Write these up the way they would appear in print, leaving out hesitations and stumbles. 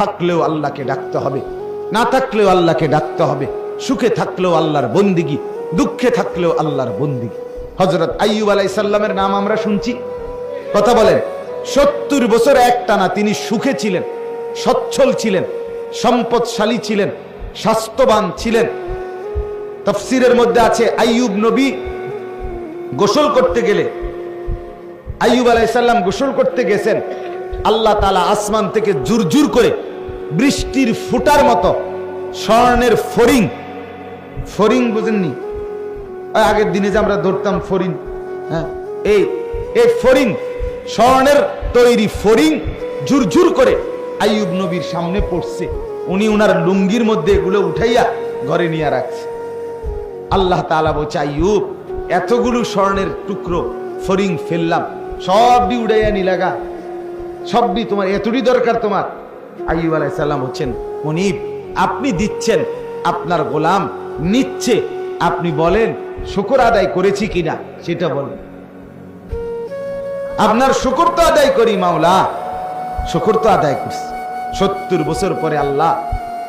থাকলেও আল্লাহকে ডাকতে হবে, না থাকলেও আল্লাহকে ডাকতে হবে। সুখে থাকলেও আল্লাহর বন্দিগি, দুঃখে থাকলেও আল্লাহর বন্দিগি। হযরত আইয়ুব আলাইহিস সালামের নাম আমরা শুনছি, কথা বলেন। 70 বছর একটানা তিনি সুখে ছিলেন, সচ্ছল ছিলেন, সম্পদশালী ছিলেন, স্বাস্থ্যবান ছিলেন। তাফসীরের মধ্যে আছে আইয়ুব নবী গোসল করতে গেলে, আইয়ুব আলাইহিস সালাম গোসল করতে গেছেন, আল্লাহ তাআলা আসমান থেকে জুরজুর করে বৃষ্টির ফুটার মতো স্বর্ণের ফড়িং, ফড়িং বুঝেননি? আগের দিনে যে আমরা ধরতাম ফড়িং, হ্যাঁ, এই ফড়িং, স্বর্ণের তৈরি ফড়িং ঝুরঝুর করে আইয়ুব নবীর সামনে পড়ছে। উনি উনার লুঙ্গির মধ্যে এগুলো উঠাইয়া ঘরে নিয়ে রাখছে। আল্লাহ তাআলা বলছে, আইয়ুব, এতগুলো স্বর্ণের টুকরো ফড়িং ফেললাম, সবই উড়াইয়া নিলাগা, সবই তোমার, এতটি দরকার তোমার? আইয়ুব আলাইহিস সালাম বলছেন, মুনিব, আপনি দিচ্ছেন, আপনার গোলাম নিচ্ছে, আপনি বলেন শুকর আদায় করেছি কিনা সেটা বলেন। আপনার শুকর তো আদায় করি মাওলা, শুকর তো আদায় করছি। 70 বছর পরে আল্লাহ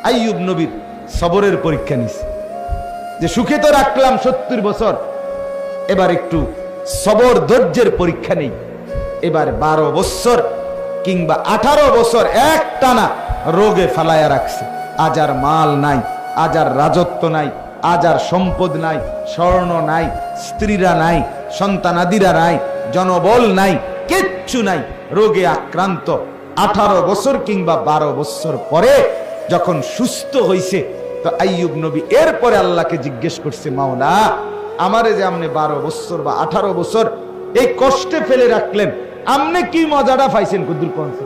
আইয়ুব নবীর সবরের পরীক্ষা নিছে, যে সুখে তো রাখলাম 70 বছর, এবার একটু সবর ধৈর্যের পরীক্ষা নেই। এবার 12 বছর কিংবা 18 বছর একটানা রোগে ফালায়া রাখছে। আজ আর মাল নাই, আজ আর রাজত্ব নাই, আজ আর সম্পদ নাই, স্বর্ণ নাই, স্ত্রীরা নাই, সন্তানাদিরা নাই, জনবল নাই, কিচ্ছু নাই, রোগে আক্রান্ত। 18 বছর কিংবা 12 বছর পরে যখন সুস্থ হইছে, তো আইয়ুব নবী এরপরে আল্লাহকে জিজ্ঞেস করছে, মাওলা, আমারে যে আপনি 12 বছর বা 18 বছর এই কষ্টে ফেলে রাখলেন, আপনি কি মজাটা পাইছেন? কুদ্দুর পৌঁছে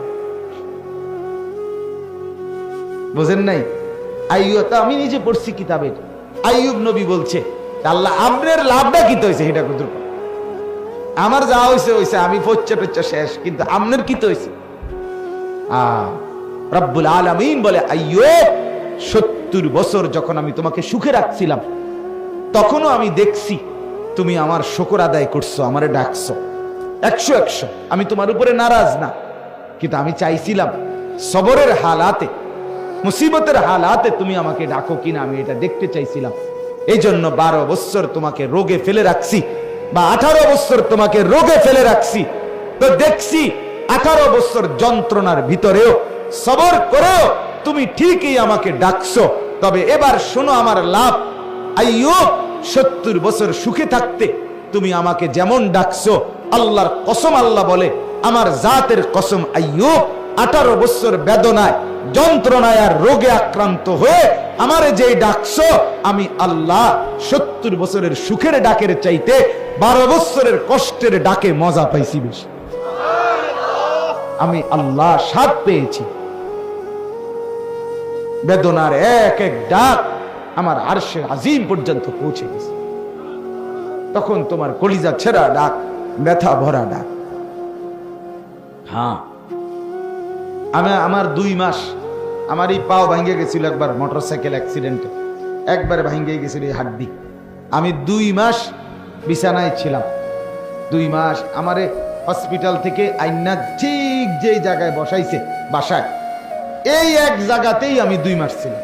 বুঝেন নাই? আইয়ুব, আমি নিজে পড়ছি কিতাবে, আইয়ুব নবী বলছে, আল্লাহ আপনার লাভটা কি হয়েছে সেটা কুদ্দুর, আমার যা হয়েছে হয়েছে, আমি পচ্চা টচ্চা শেষ, কিন্তু আপনার কি হয়েছে? রব্বুল আলামিন বলে, আইয়ুব, 70 বছর যখন আমি তোমাকে সুখে রাখছিলাম, তখনও আমি দেখছি তুমি আমার শুকর আদায় করছো, আমারে ডাকছো 100 আমি তোমার উপরে নারাজ না, কিন্তু আমি চাইছিলাম সবরের হালাতে, মুসিবতের হালাতে তুমি আমাকে ডাকো কিনা, আমি এটা দেখতে চাইছিলাম। এই জন্য 12 বছর তোমাকে রোগে ফেলে রাখছি, বা 18 বছর তোমাকে রোগে ফেলে রাখছি, তো দেখছি 18 বছর যন্ত্রণার ভিতরেও সবর করেও তুমি ঠিকই আমাকে ডাকছো। তবে এবার শোনো আমার লাভ, আইয়ুব, 70 বছর সুখে থাকতে তুমি আমাকে যেমন ডাকছো, আল্লাহর কসম, আল্লাহ বলে, আমার জাতের কসম, আইয়ুব, 18 বছর বেদনায়, যন্ত্রণায় আর রোগে আক্রান্ত হয়ে আমারে যেই ডাকছো, আমি আল্লাহ 70 বছরের সুখের ডাকের চাইতে 12 বছরের কষ্টের ডাকে মজা পাইছি বেশি। আমি আল্লাহ স্বাদ পেয়েছি। বেদনার এক এক ডাক আমার আরশে আজিম পর্যন্ত পৌঁছে গেছে। তখন তোমার কলিজা ছেঁড়া ডাক, ব্যথা ভরা ডাক। হ্যাঁ, আমার 2 মাস, আমার এই পাও ভাঙ্গে গেছিল একবার মোটরসাইকেল অ্যাক্সিডেন্টে, একবার ভাঙ্গে গেছিল এই হাড্ডি। আমি 2 মাস বিছানায় ছিলাম। 2 মাস আমারে হসপিটাল থেকে আইনা ঠিক যে জায়গায় বসাইছে বাসায়, এই এক জায়গাতেই আমি 2 মাস ছিলাম।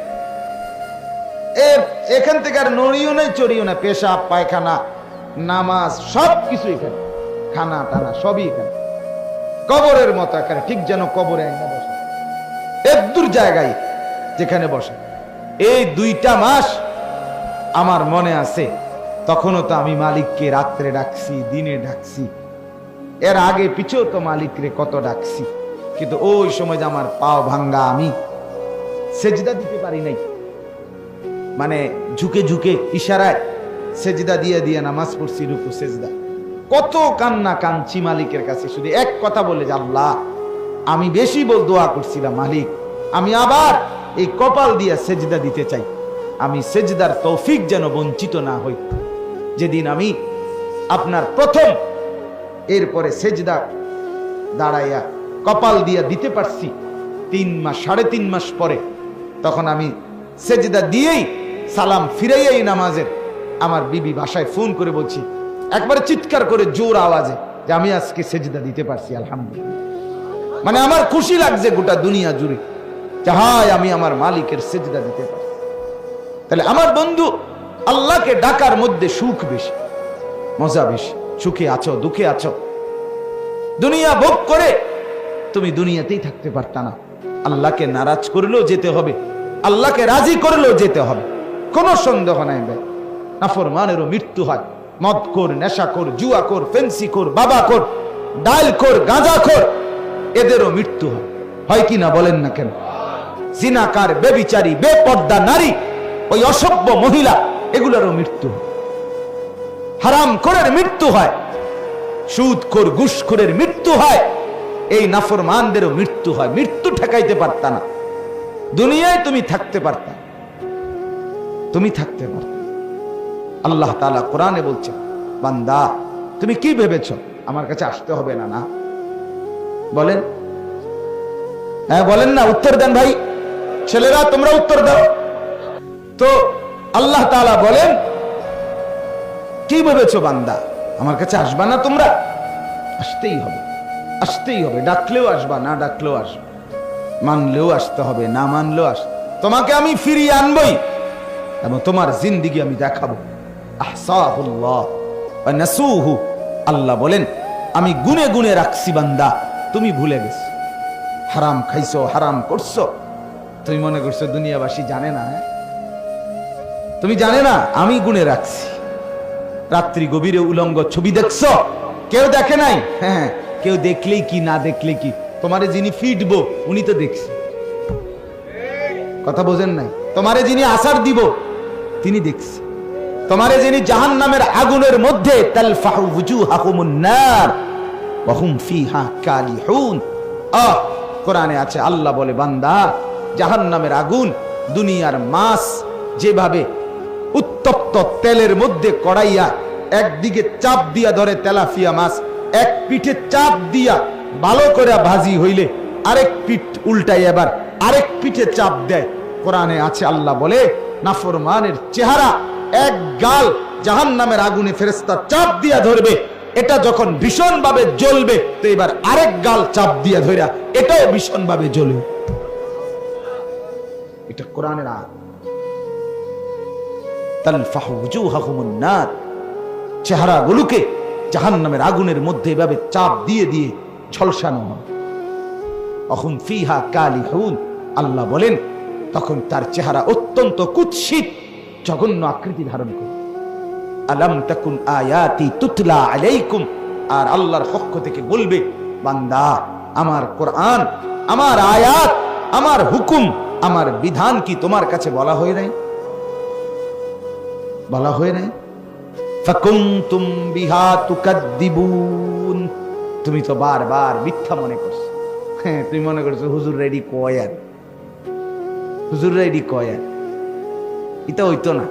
এখান থেকে আর নড়িও নাই, চড়িও না, পেশাব পায়খানা নামাজ সবকিছু এখানে, খানা টানা সবই এখানে, কবরের মতো এখানে, ঠিক যেন কবরে আইনা বসে, একদূর জায়গায় যেখানে বসে। এই 2টা মাস আমার মনে আছে, তখনও তো আমি মালিককে রাত্রে ডাকছি, দিনে ডাকছি, এর আগে পিছেও তো মালিকরে কত ডাকছি, কিন্তু ওই সময় যে আমার পাও ভাঙ্গা, আমি সেজদা দিতে পারি নাই, মানে ঝুঁকে ঝুঁকে ইশারায় সেজদা দিয়ে দিয়ে নামাজ পড়ছি, রুকু সেজদা, কত কান্না কাঁদছি মালিকের কাছে, শুধু এক কথা বলে যে আল্লাহ, আমি বেশি দোয়া করছিলাম, মালিক, আমি আবার এই কপাল দিয়ে সেজদা দিতে চাই, আমি সেজদার তৌফিক যেন বঞ্চিত না হই। যেদিন আমি আপনার প্রথম এরপরে সেজদা দাঁড়াইয়া কপাল দিয়া দিতে পারছি, 3 মাস 3.5 মাস পরে, তখন আমি সেজদা দিয়েই সালাম ফিরাইয়াই নামাজের, আমার বিবি বাসায় ফোন করে বলছি, একবারে চিৎকার করে জোর আওয়াজে, যে আমি আজকে সেজদা দিতে পারছি, আলহামদুলিল্লাহ। মানে আমার খুশি লাগছে গোটা দুনিয়া জুড়ে। চাহায় আমি আমার মালিকের সিজদা দিতে পারি। তাহলে আমার বন্ধু, আল্লাহকে ডাকার মধ্যে সুখ বেশি, মজা বেশি। সুখে আছো, দুঃখে আছো, দুনিয়া ভোগ করে তুমি দুনিয়াতেই থাকতে পারতা না। আল্লাহকে নারাজ করলেও যেতে হবে, আল্লাহকে রাজি করলেও যেতে হবে, কোনো সন্দেহ নাই ভাই। নাফরমানেরও মৃত্যু হয়, মদখোর, নেশাখোর, জুয়াখোর, ফেন্সিখোর, বাবাখোর, ডালখোর, গাঁজাখোর, এদেরও মৃত্যু হয়। হয় কি না বলেন না কেন? জিনাকার, বেবিচারী, বেপর্দা নারী, ওই অসভ্য মহিলা, এগুলোরও মৃত্যু হয়। হারামখোরের মৃত্যু হয়, সুদখোর, ঘুষখোরের মৃত্যু হয়, এই নাফরমানদেরও মৃত্যু হয়। মৃত্যু ঠেকাইতে পারতা না, দুনিয়ায় তুমি থাকতে পারতা, তুমি থাকতে পারতা। আল্লাহ তাআলা কোরআনে বলছেন, বান্দা তুমি কি ভেবেছ আমার কাছে আসতে হবে না? না বলেন, হ্যাঁ বলেন না, উত্তর দেন ভাই, ছেলেরা তোমরা উত্তর দাও তো। আল্লাহ তাআলা বলেন, কি ভেবেছো বান্দা আমার কাছে আসবা না তোমরা? আসতেই হবে, আসতেই হবে। ডাকলেও আসবা, না ডাকলেও আসবা, মানলেও আসতে হবে, না মানলেও আস। তোমাকে আমি ফিরিয়ে আনবই এবং তোমার জিন্দেগি আমি দেখাবো। আহসাহুল্লাহ ওয়া নাসুহু, আল্লাহ বলেন আমি গুনে গুনে রাখছি বান্দা, তুমি ভুলে গেছো। হারাম খাইছো, হারাম করছো, তুমি মনে করছো দুনিয়াবাসী জানে না? তুমি জানে না আমি গুনে রাখছি। রাত্রি গভীরে উলঙ্গ ছবি দেখছো, কেউ দেখে নাই? হ্যাঁ, কেউ দেখলেই কি না দেখলে কি, তোমারে যিনি ফিটবো উনি তো দেখছে। কথা বোঝেন নাই? তোমারে যিনি আসার দিব তিনি দেখছে। তোমারে যিনি জাহান্নামের আগুনের মধ্যে তালফাহু ওয়ুজুহাহুমুন নার ওয়া হুম ফিহা কালিহুন, কোরআনে আছে, আল্লাহ বলে বান্দা জাহান্নামের আগুন দুনিয়ার মাছ যেভাবে উত্তপ্ত তেলের মধ্যে কড়াইয়া একদিকে চাপ দিয়া ধরে তেলাপিয়া মাছ, এক পিঠে চাপ দিয়া ভালো করে ভাজি হইলে আরেক পিঠ উল্টাই আবার আরেক পিঠে চাপ দেয়। কোরআনে আছে, আল্লাহ বলে নাফরমানের চেহারা এক গাল জাহান্নামের আগুনে ফেরেশতা চাপ দিয়া ধরবে, এটা যখন ভীষণ ভাবে জ্বলবে তো এবার আরেক গাল চাপ দিয়া ধইরা এটাও ভীষণ ভাবে জ্বলবে। এটা কোরআনের আয়াত। তালফাহু ওয়ুজুহাহুমুন নার, চেহারাগুলোকে জাহান্নামের আগুনের মধ্যে এভাবে চাপ দিয়ে দিয়ে ঝলসানো হয়। অহুম ফিহা কালিহুন, আল্লাহ বলেন তখন তার চেহারা অত্যন্ত কুৎসিত, জঘন্য আকৃতি ধারণ করে। আলাম তাকুন আয়াতি তুতলা আলাইকুম, আর আল্লাহর পক্ষ থেকে বলবে বান্দা আমার কোরআন, আমার আয়াত, আমার হুকুম, আমার বিধান কি তোমার কাছে বলা হয় নাই? বলা হয় নাই? ফাকুনতুম বিহা তুকাদ্দিবুন, তুমি তো বারবার মিথ্যা মনে করছো। হ্যাঁ, তুমি মনে করছো হুজুর রেডি কয় আর, হুজুর রেডি কয় আর, এটা হইতো না,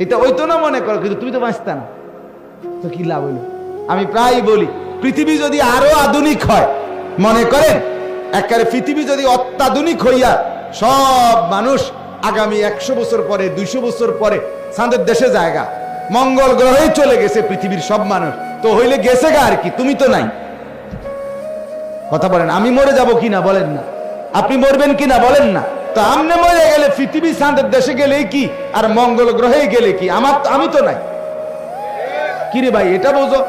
এটা হইতো না মনে করো, কিন্তু তুমি তো বাঁচতা না, তো কি লাভ হইলো? আমি প্রায় বলি পৃথিবী যদি আরো আধুনিক হয়, মনে করেন একেবারে পৃথিবী যদি অত্যাধুনিক হইয়া সব মানুষ আগামী 100 বছর পরে 200 বছর পরে চাঁদের দেশে জায়গা, মঙ্গল গ্রহে চলে গেছে পৃথিবীর সব মানুষ, তো হইলে গেছে গা আর কি, তুমি তো নাই। কথা বলেন, আমি মরে যাব কিনা বলেন না, আপনি মরবেন কিনা বলেন না, তো আমনে মরে গেলে পৃথিবী চাঁদের দেশে গেলে কি আর মঙ্গল গ্রহে গেলে কি, আমি তো নাই। কিরে ভাই এটা বোঝো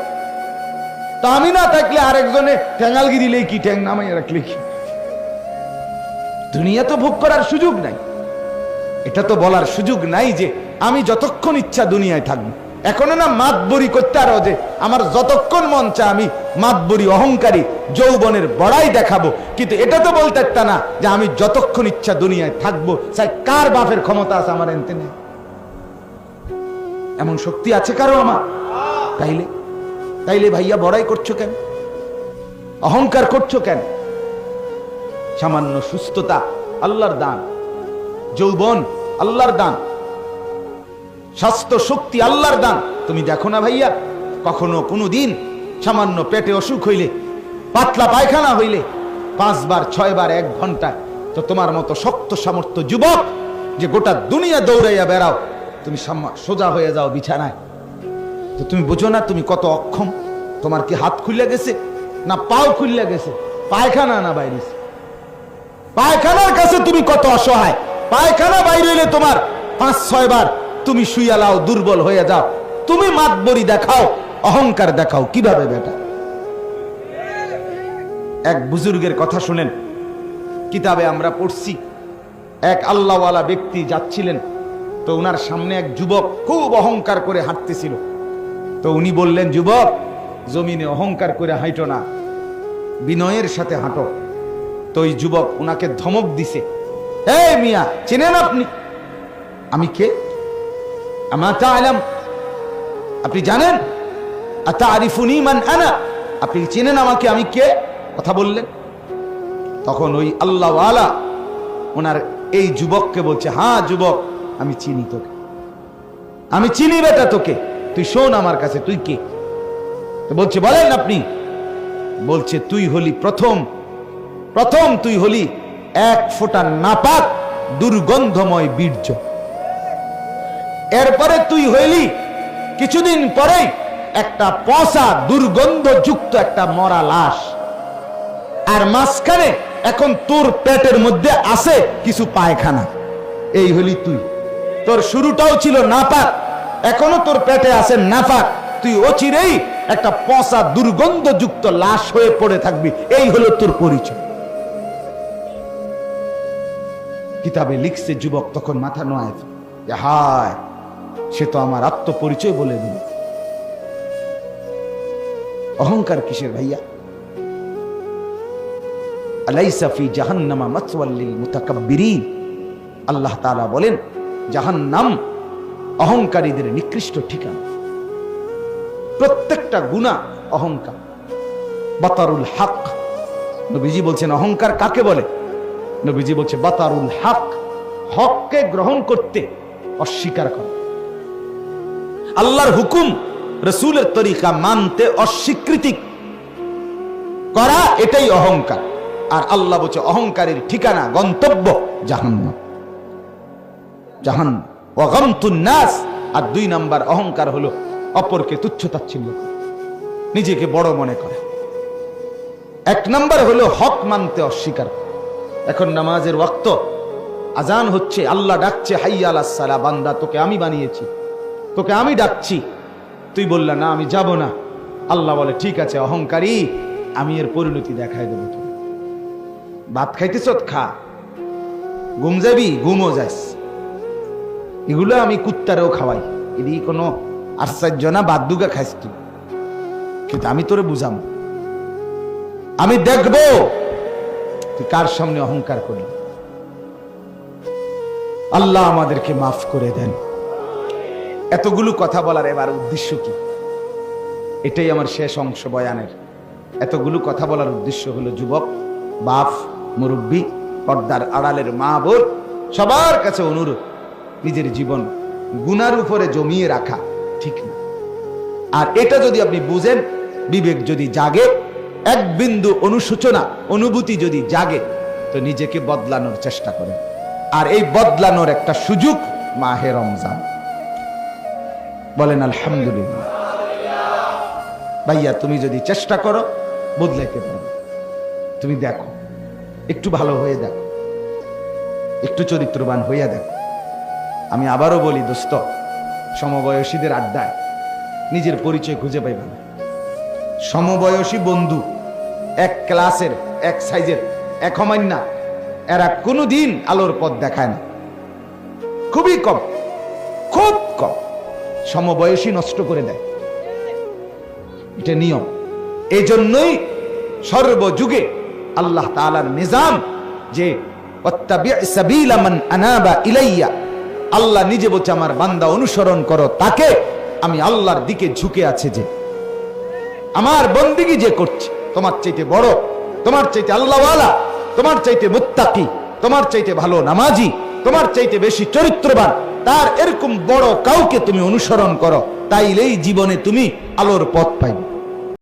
তো, আমি না থাকলে আরেকজনে ঠ্যাঙ্গালগি দিলে কি, ঠ্যাং নামাইয়া রাখলে কি, দুনিয়া তো ভোগ করার সুযোগ নাই। এটা তো বলার সুযোগ নাই যে আমি যতক্ষণ ইচ্ছা দুনিয়ায় থাকবো। এখনো না মাতবরি করতে আরো যে আমার যতক্ষণ মন চায় আমি মাতবরি অহংকারী যৌবনের বড়াই দেখাবো, কিন্তু এটা তো বলতে একটা না যে আমি যতক্ষণ ইচ্ছা দুনিয়ায় থাকবো। চাই কার বাপের ক্ষমতা আছে আমার এনতে নেই, এমন শক্তি আছে কারো আমার? তাইলে ভাইয়া বড়াই করছো কেন, অহংকার করছো কেন? সামান্য সুস্থতা আল্লাহর দান, যৌবন আল্লাহর দান, স্বাস্থ্য শক্তি আল্লাহর দান। তুমি দেখো না ভাইয়া, কখনো কোনো দিন সামান্য পেটে অসুখ হইলে, পাতলা পায়খানা হইলে 5 বার 6 বার 1 ঘন্টায়, তো তোমার মতো শক্ত সামর্থ্য যুবক যে গোটা দুনিয়া দৌড়াইয়া বেড়াও, তুমি সোজা হয়ে যাও বিছানায়, তো তুমি বুঝো না তুমি কত অক্ষম? তোমার কি হাত খুলে গেছে, না পাও খুলে গেছে, পায়খানা না বাইরে? পায়খানার কাছে তুমি কত অসহায়। পায়খানা বাইরে হইলে তোমার 5-6 বার তুমি শুয়ালাও, দুর্বল হয়ে যাও। তুমি মাতবরি দেখাও, অহংকার দেখাও কিভাবে বেটা? এক বুজুর্গের কথা শুনেন, কিতাবে আমরা পড়ছি। এক আল্লাহওয়ালা ব্যক্তি যাচ্ছিলেন, তো উনার সামনে এক যুবক খুব অহংকার করে হাঁটতেছিল। তো উনি বললেন, যুবক, জমিনে অহংকার করে হাঁটো না, বিনয়ের সাথে হাঁটো। তো ওই যুবক উনাকে ধমক দিছে, এই মিয়া, চেনেন আপনি আমি কে? আপনি জানেন? আতারিফুনি মান আনা, আপনি চেনেন আমাকে, আমি কে? কথা বললেন। তখন ওই আল্লাহওয়ালা ওনার এই যুবককে বলছে, হ্যাঁ যুবক, আমি চিনি তোকে, আমি চিনি বেটা তোকে, তুই শোন আমার কাছে, তুই কে? তো বলছে, বলেন আপনি। বলছে, তুই হলি প্রথম তুই হলি এক ফোঁটা নাপাক দুর্গন্ধময় বীর্য। এরপরে তুই হইলি কিছুদিন পরে একটা পচা দুর্গন্ধযুক্ত একটা মরা লাশ। আর মাঝখানে এখন তোর পেটের মধ্যে আছে কিছু পায়খানা। এই হলি তুই। তোর শুরুটাও ছিল নাপাক, এখনো তোর পেটে আছে নাপাক। তুই অচিরেই একটা পচা দুর্গন্ধযুক্ত লাশ হয়ে পড়ে থাকবি। এই হলো তোর পরিচয়। কিতাবে লিখছে, যুবক তখন মাথা নোয়ায়, হায়, সে তো আমার আত্মপরিচয় বলে দিল। অহংকার কিসের ভাইয়া? আলাইসা ফি জাহান্নামা মাসওয়াল লিল মুতাকাব্বিরিন। আল্লাহ তাআলা বলেন, জাহান্নাম অহংকারীদের নিকৃষ্ট ঠিকানা। প্রত্যেকটা গুনাহ অহংকার। বাতারুল হক, নবীজি বলছেন অহংকার কাকে বলে? নবীজি বলছে বাতারুল হক, হককে গ্রহণ করতে অস্বীকার করা, আল্লাহর হুকুম রাসূলের তরিকা মানতে অস্বীকৃতি করা, এটাই অহংকার। আর আল্লাহ বলছে অহংকারের ঠিকানা, গন্তব্য জাহান্নাম। জাহান্নাম ওয়া গামতুন নাস। আর 2 নাম্বার অহংকার হলো অপরকে তুচ্ছ-তাচ্ছিল্য করা, নিজেকে বড় মনে করা। 1 নাম্বার হলো হক মানতে অস্বীকার। এখন নামাজের ওয়াক্ত, আজান হচ্ছে, আল্লাহ ডাকছে, হাইয়া আলাস সালাহ, বান্দা তোকে আমি বানিয়েছি, তোকে আমি ডাকছি, তুই বললা না আমি যাব না। আল্লাহ বলে, ঠিক আছে অহংকারী, আমি এর পরিণতি দেখাই দেবো। তুমি ভাত খাইতেছ, খা, ঘুম যাবি, ঘুমও যাস, এগুলো আমি কুত্তারেও খাওয়াই, এদিকে কোনো আশ্চর্য না, বাদ দুগা খাইস তুই, কিন্তু আমি তোরে বুঝাম, আমি দেখবো তুই কার সামনে অহংকার করলি। আল্লাহ আমাদেরকে মাফ করে দেন। এতগুলো কথা বলার এবার উদ্দেশ্য কি? এটাই আমার শেষ অংশ বয়ানের। এতগুলো কথা বলার উদ্দেশ্য হলো, যুবক, বাপ, মুরব্বী, পর্দার আড়ালের মা বোন, সবার কাছে অনুরোধ, নিজের জীবন গুনার উপরে জমিয়ে রাখা ঠিক না। আর এটা যদি আপনি বুঝেন, বিবেক যদি জাগে, এক বিন্দু অনুশোচনা অনুভূতি যদি জাগে, তো নিজেকে বদলানোর চেষ্টা করেন। আর এই বদলানোর একটা সুযোগ মাহে রমজান। বলেন আলহামদুলিল্লাহ। ভাইয়া, তুমি যদি চেষ্টা করো বদলাইতে পারো। তুমি দেখো, একটু ভালো হয়ে দেখো, একটু চরিত্রবান হইয়া দেখো। আমি আবারও বলি দোস্ত, সমবয়সীদের আড্ডায় নিজের পরিচয় খুঁজে পাইবে না। সমবয়সী বন্ধু, এক ক্লাসের, এক সাইজের, এক হমান্না, এরা কোনোদিন আলোর পথ দেখায় না। খুবই কম, খুব কম। সমবয়সী নষ্ট করে দেয়, এটা নিয়ম। এই জন্যই সর্বযুগে আল্লাহ তাআলার নিজাম যে ওয়াত্তাবি' সাবিলা মান আনাবা ইলাইয়া, আল্লাহ নিজে বলছে আমার বান্দা অনুসরণ করো তাকে। আমি আল্লাহর দিকে ঝুঁকে আছে, যে আমার বন্দিগি যে করছে, তোমার চাইতে বড়, তোমার চাইতে আল্লাহওয়ালা, তোমার চাইতে মুত্তাকি, তোমার চাইতে ভালো নামাজি, তোমার চাইতে বেশি চরিত্রবান, তার এরকম বড় কাউকে তুমি অনুসরণ করো, তাইলেই জীবনে তুমি আলোর পথ পাইবে।